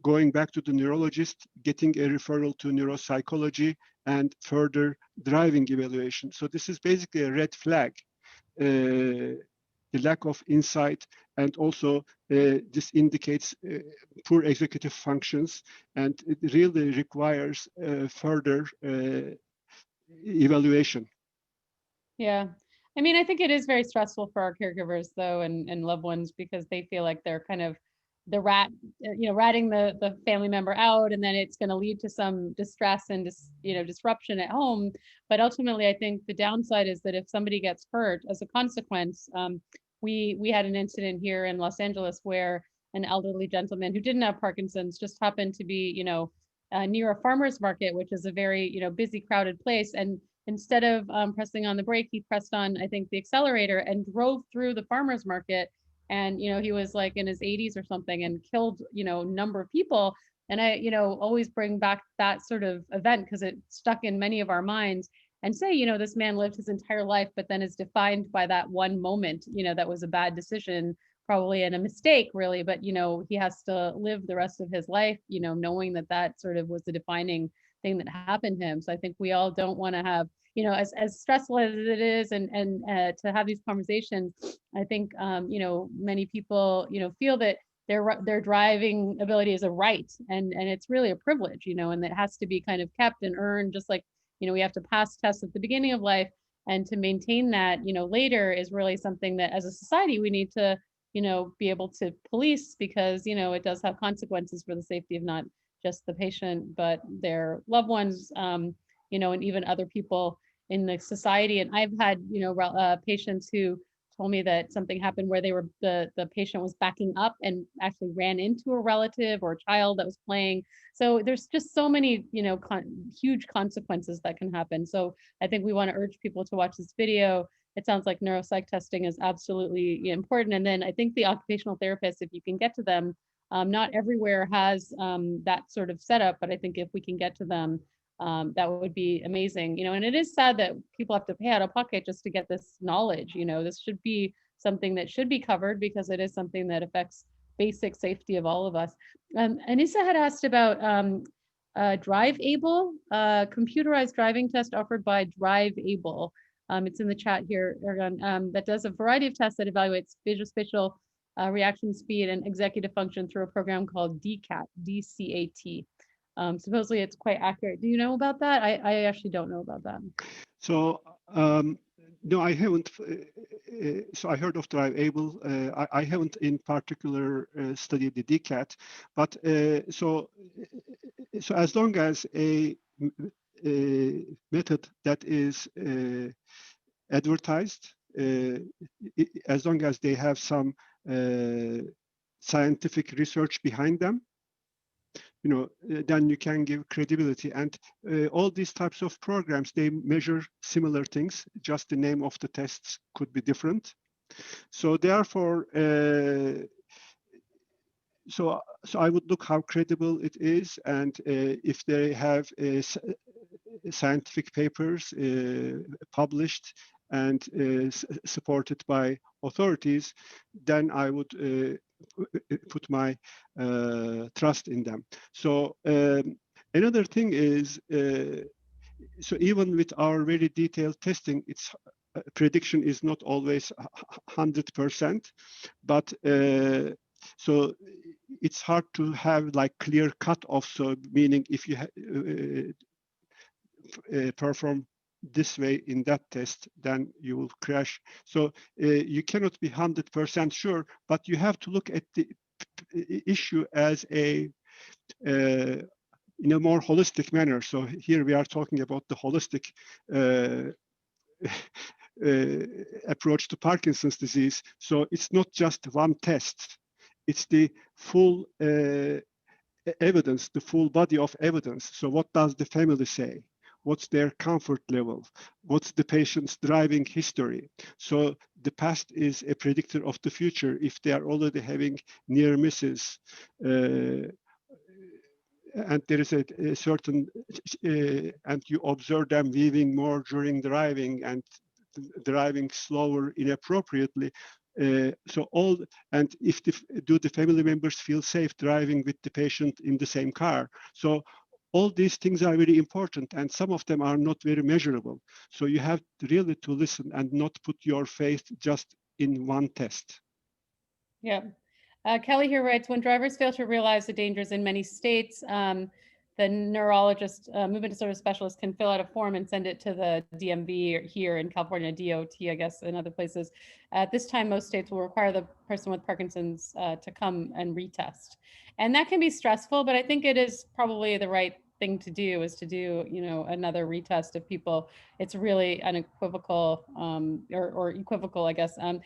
going back to the neurologist, getting a referral to neuropsychology, and further driving evaluation. So this is basically a red flag, the lack of insight, and also this indicates poor executive functions, and it really requires further evaluation. Yeah. I mean, I think it is very stressful for our caregivers though, and loved ones, because they feel like they're kind of the you know, ratting the family member out, and then it's going to lead to some distress and you know, disruption at home. But ultimately, I think the downside is that if somebody gets hurt as a consequence, we had an incident here in Los Angeles where an elderly gentleman who didn't have Parkinson's just happened to be, you know, near a farmer's market, which is a very, you know, busy, crowded place. And instead of pressing on the brake, he pressed on, I think, the accelerator and drove through the farmer's market. And, you know, he was like in his 80s or something and killed, you know, a number of people. And I, you know, always bring back that sort of event because it stuck in many of our minds, and say, you know, this man lived his entire life, but then is defined by that one moment, you know, that was a bad decision, probably, and a mistake really, but, you know, he has to live the rest of his life, you know, knowing that that sort of was the defining thing that happened to him. So I think we all don't want to have, you know, as stressful as it is, and to have these conversations, I think, you know, many people, you know, feel that their driving ability is a right, and it's really a privilege, you know, and that has to be kind of kept and earned, just like, you know, we have to pass tests at the beginning of life, and to maintain that, you know, later is really something that as a society we need to, you know, be able to police, because, you know, it does have consequences for the safety of not just the patient, but their loved ones, you know, and even other people in the society. And I've had, you know, patients who told me that something happened where they were, the patient was backing up and actually ran into a relative or a child that was playing. So there's just so many, you know, huge consequences that can happen. So I think we want to urge people to watch this video. It sounds like neuropsych testing is absolutely important. And then I think the occupational therapists, if you can get to them, not everywhere has that sort of setup, but I think if we can get to them, that would be amazing, you know. And it is sad that people have to pay out of pocket just to get this knowledge. You know, this should be something that should be covered, because it is something that affects basic safety of all of us. Anissa had asked about Drive Able, computerized driving test offered by Drive Able. It's in the chat here, Ergun, that does a variety of tests that evaluates visual-spatial reaction speed and executive function through a program called DCAT, D-C-A-T. Supposedly it's quite accurate. Do you know about that? I actually don't know about that. So no, I haven't. So I heard of Drive Able. I haven't in particular studied the DCAT, but so as long as a method that is advertised, as long as they have some scientific research behind them, then you can give credibility. And all these types of programs, they measure similar things, just the name of the tests could be different. So therefore, so I would look how credible it is, and if they have scientific papers published and supported by authorities, then I would put my trust in them. So another thing is, so even with our very detailed testing, its prediction is not always 100%, but so it's hard to have like clear cutoff. So meaning if you perform this way in that test, then you will crash. So you cannot be 100% sure, but you have to look at the issue as a in a more holistic manner. So here we are talking about the holistic approach to Parkinson's disease. So it's not just one test, it's the full evidence, the full body of evidence. So what does the family say? What's their comfort level? What's the patient's driving history? So the past is a predictor of the future. If they are already having near misses, and there is a certain, and you observe them weaving more during driving and driving slower inappropriately. So all, and if do the family members feel safe driving with the patient in the same car? So all these things are very important, and some of them are not very measurable. So you have really to listen and not put your faith just in one test. Yeah. Kelly here writes, when drivers fail to realize the dangers in many states, the neurologist, movement disorder specialist can fill out a form and send it to the DMV here in California, DOT, I guess, and other places. At this time, most states will require the person with Parkinson's to come and retest. And that can be stressful, but I think it is probably the right thing to do, is to do, another retest of people. It's really unequivocal, or equivocal, I guess. And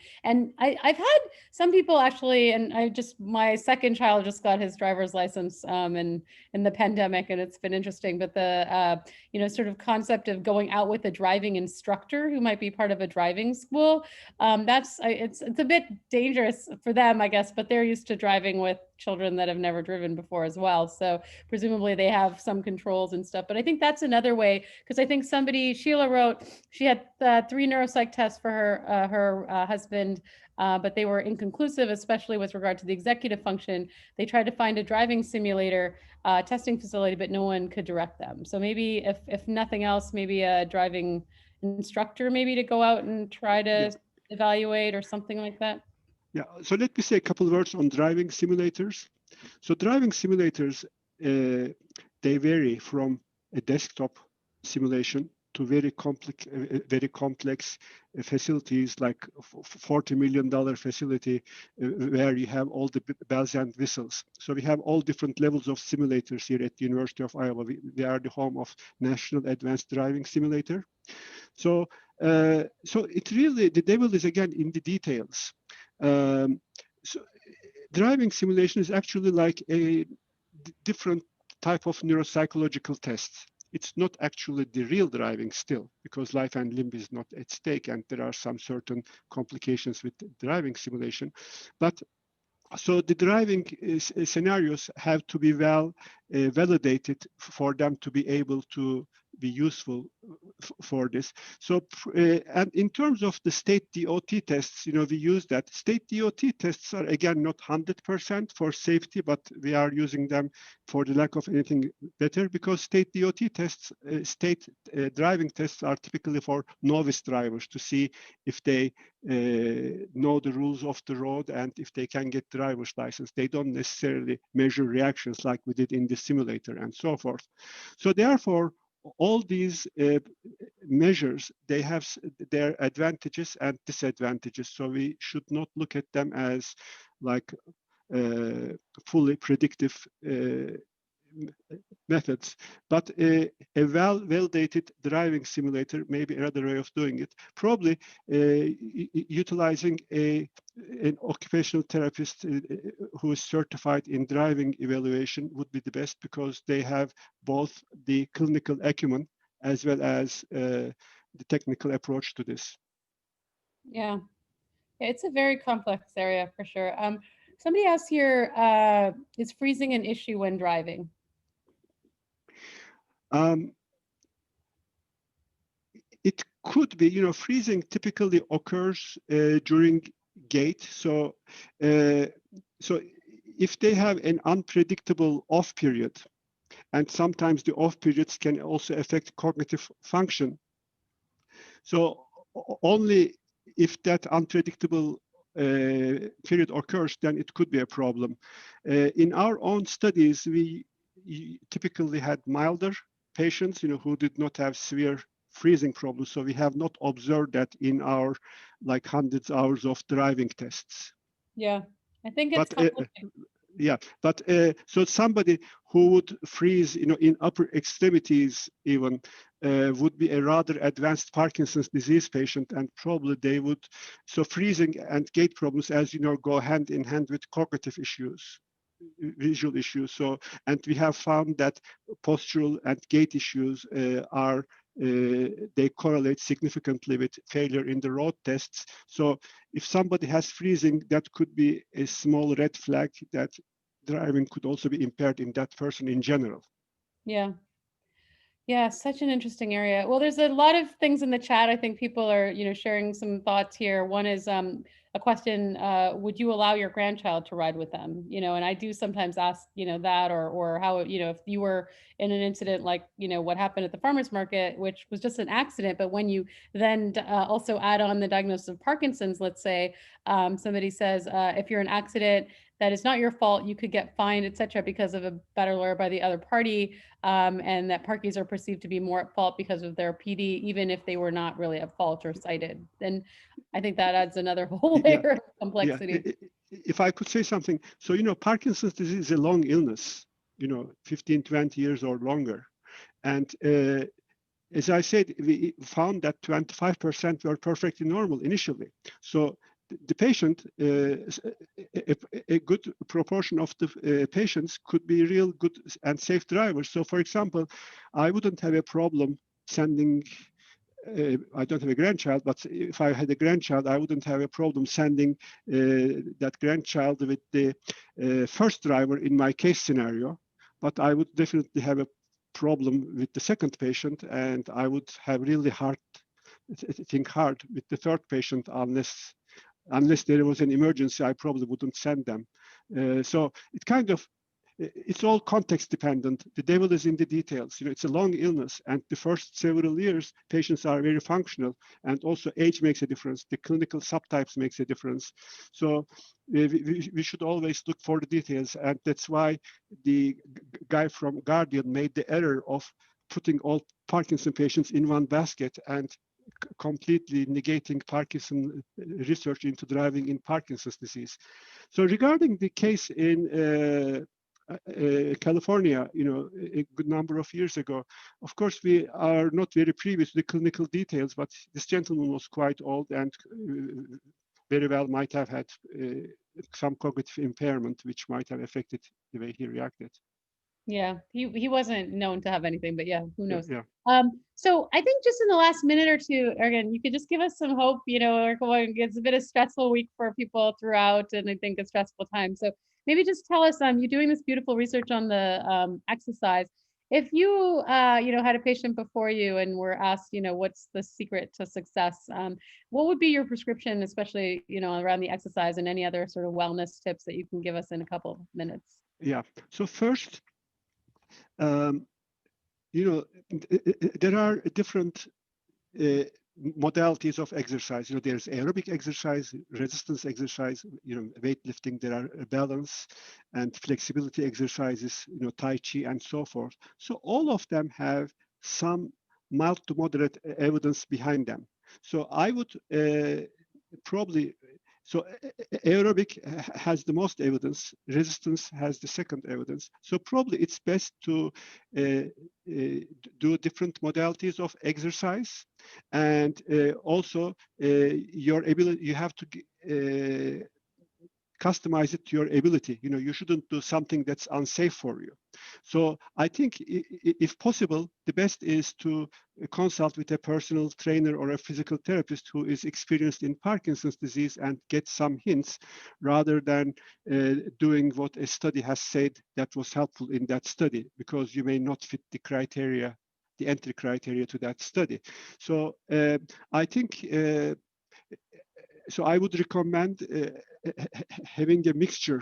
I've had some people actually, and my second child just got his driver's license in the pandemic, and it's been interesting. But the sort of concept of going out with a driving instructor who might be part of a driving school, it's a bit dangerous for them, I guess. But they're used to driving with children that have never driven before as well, so presumably they have some controls and stuff. But I think that's another way, because I think Sheila wrote, she had 3 neuropsych tests for her husband. But they were inconclusive, especially with regard to the executive function. They tried to find a driving simulator testing facility, but no one could direct them. So maybe if nothing else, maybe a driving instructor, maybe to go out and try to evaluate or something like that. Yeah, so let me say a couple of words on driving simulators. So driving simulators, they vary from a desktop simulation to very complex facilities, like $40 million facility where you have all the bells and whistles. So we have all different levels of simulators here at the University of Iowa. We are the home of National Advanced Driving Simulator. So it really, the devil is again in the details. So driving simulation is actually like a different type of neuropsychological test. It's not actually the real driving still, because life and limb is not at stake, and there are some certain complications with driving simulation. But so the driving scenarios have to be well validated for them to be able to be useful for this. So, and in terms of the state DOT tests, we use that. State DOT tests are again not 100% for safety, but we are using them for the lack of anything better, because state DOT tests, state driving tests are typically for novice drivers to see if they know the rules of the road and if they can get driver's license. They don't necessarily measure reactions like we did in the simulator and so forth. So therefore, all these measures, they have their advantages and disadvantages. So we should not look at them as like fully predictive methods, but a well-validated driving simulator may be another way of doing it. Probably utilizing an occupational therapist who is certified in driving evaluation would be the best, because they have both the clinical acumen as well as the technical approach to this. Yeah, it's a very complex area for sure. Somebody asked here, is freezing an issue when driving? It could be, freezing typically occurs during gait. So if they have an unpredictable off period, and sometimes the off periods can also affect cognitive function. So only if that unpredictable period occurs, then it could be a problem. In our own studies, we typically had milder patients, who did not have severe freezing problems. So we have not observed that in our hundreds of hours of driving tests. Yeah, I think it's complicated. Yeah, but so somebody who would freeze, in upper extremities even, would be a rather advanced Parkinson's disease patient, and probably they would. So freezing and gait problems, as you know, go hand in hand with cognitive issues, visual issues. So, and we have found that postural and gait issues they correlate significantly with failure in the road tests. So if somebody has freezing, that could be a small red flag that driving could also be impaired in that person in general. Yeah. Yeah, such an interesting area. Well, there's a lot of things in the chat. I think people are, sharing some thoughts here. One is a question, would you allow your grandchild to ride with them? And I do sometimes ask, that, or how, if you were in an incident like, what happened at the farmer's market, which was just an accident, but when you then also add on the diagnosis of Parkinson's, let's say somebody says, if you're in an accident, that is not your fault, you could get fined, etc., because of a better lawyer by the other party, and that parkies are perceived to be more at fault because of their PD, even if they were not really at fault or cited. And I think that adds another whole layer of complexity. Yeah. If I could say something, so Parkinson's disease is a long illness, 15, 20 years or longer, and as I said, we found that 25% were perfectly normal initially. So the patient, a good proportion of the patients could be real good and safe drivers. So for example, I wouldn't have a problem sending, I don't have a grandchild, but if I had a grandchild, I wouldn't have a problem sending that grandchild with the first driver in my case scenario, but I would definitely have a problem with the second patient, and I would have really think hard with the third patient unless there was an emergency. I probably wouldn't send them. So it's all context dependent. The devil is in the details. It's a long illness, and the first several years, patients are very functional, and also age makes a difference. The clinical subtypes makes a difference. So we should always look for the details, and that's why the guy from Guardian made the error of putting all Parkinson patients in one basket and completely negating Parkinson research into driving in Parkinson's disease. So regarding the case in California, a good number of years ago, of course, we are not very privy to the clinical details, but this gentleman was quite old and very well might have had some cognitive impairment, which might have affected the way he reacted. Yeah, he wasn't known to have anything, but yeah, who knows? Yeah. So I think just in the last minute or two, Ergun, you could just give us some hope. It's a bit of a stressful week for people throughout, and I think a stressful time. So maybe just tell us, you're doing this beautiful research on the exercise. If you, had a patient before you and were asked, what's the secret to success, what would be your prescription, especially, around the exercise and any other sort of wellness tips that you can give us in a couple of minutes? Yeah. So first, there are different modalities of exercise. There's aerobic exercise, resistance exercise, weightlifting. There are balance and flexibility exercises, Tai Chi and so forth. So all of them have some mild to moderate evidence behind them. So I would probably, so aerobic has the most evidence, resistance has the second evidence. So probably it's best to do different modalities of exercise, and also your ability, you have to customize it to your ability. You shouldn't do something that's unsafe for you. So I think if possible, the best is to consult with a personal trainer or a physical therapist who is experienced in Parkinson's disease and get some hints, rather than doing what a study has said that was helpful in that study, because you may not fit the criteria, the entry criteria to that study. So I think, so I would recommend having a mixture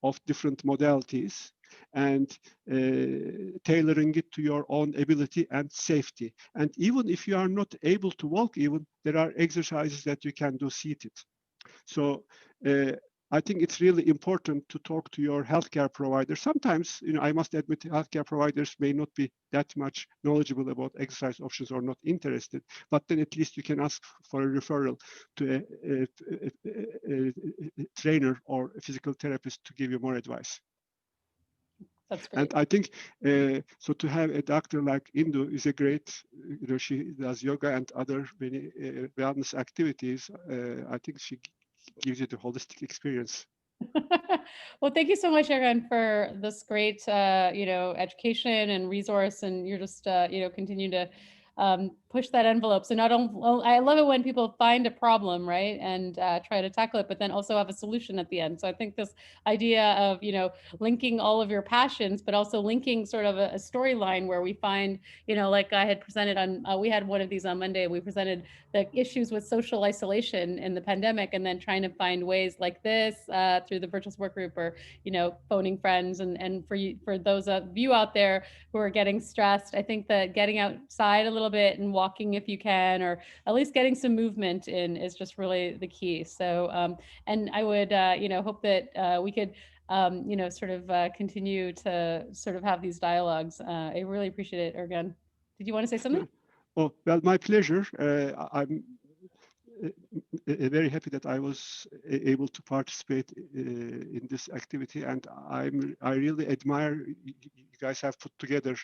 of different modalities and tailoring it to your own ability and safety. And even if you are not able to walk, even there are exercises that you can do seated. So I think it's really important to talk to your healthcare provider. Sometimes, I must admit, healthcare providers may not be that much knowledgeable about exercise options or not interested, but then at least you can ask for a referral to a trainer or a physical therapist to give you more advice. That's great. And I think, so to have a doctor like Indu is a great, she does yoga and other many wellness activities. I think she gives you the holistic experience. Well, thank you so much, Ergun, for this great, education and resource, and you're just, continue to push that envelope. So not only, I love it when people find a problem, right, and try to tackle it, but then also have a solution at the end. So I think this idea of, linking all of your passions, but also linking sort of a storyline where we find, like I had presented on, we had one of these on Monday, we presented the issues with social isolation in the pandemic, and then trying to find ways like this through the virtual support group, or phoning friends. And for those of you out there who are getting stressed, I think that getting outside a little bit and walking if you can, or at least getting some movement in, is just really the key. So and I would hope that we could sort of continue to sort of have these dialogues. I really appreciate it, Ergun. Did you want to say something? Oh, well, my pleasure. I'm very happy that I was able to participate in this activity, and I really admire you guys have put together,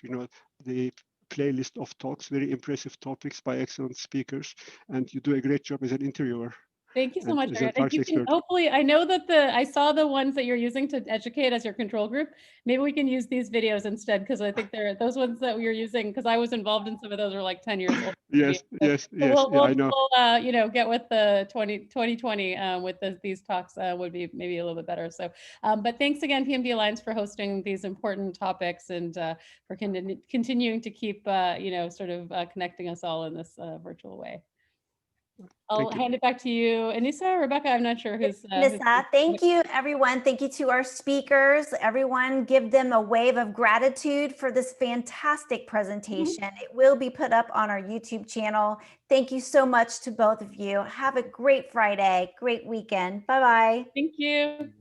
the playlist of talks, very impressive topics by excellent speakers, and you do a great job as an interviewer. Thank you so much, Ergun. And you can, hopefully, I know that I saw the ones that you're using to educate as your control group. Maybe we can use these videos instead, because I think those ones that you're using, because I was involved in some of those, are like 10 years old. Yes, yes, I know. We'll, get with the 2020 with these talks would be maybe a little bit better. So, but thanks again, PMD Alliance, for hosting these important topics, and for continuing to keep, sort of connecting us all in this virtual way. I'll hand it back to you, Anissa, Rebecca. I'm not sure who's. Anissa, thank you, everyone. Thank you to our speakers. Everyone, give them a wave of gratitude for this fantastic presentation. It will be put up on our YouTube channel. Thank you so much to both of you. Have a great Friday, great weekend. Bye-bye. Thank you.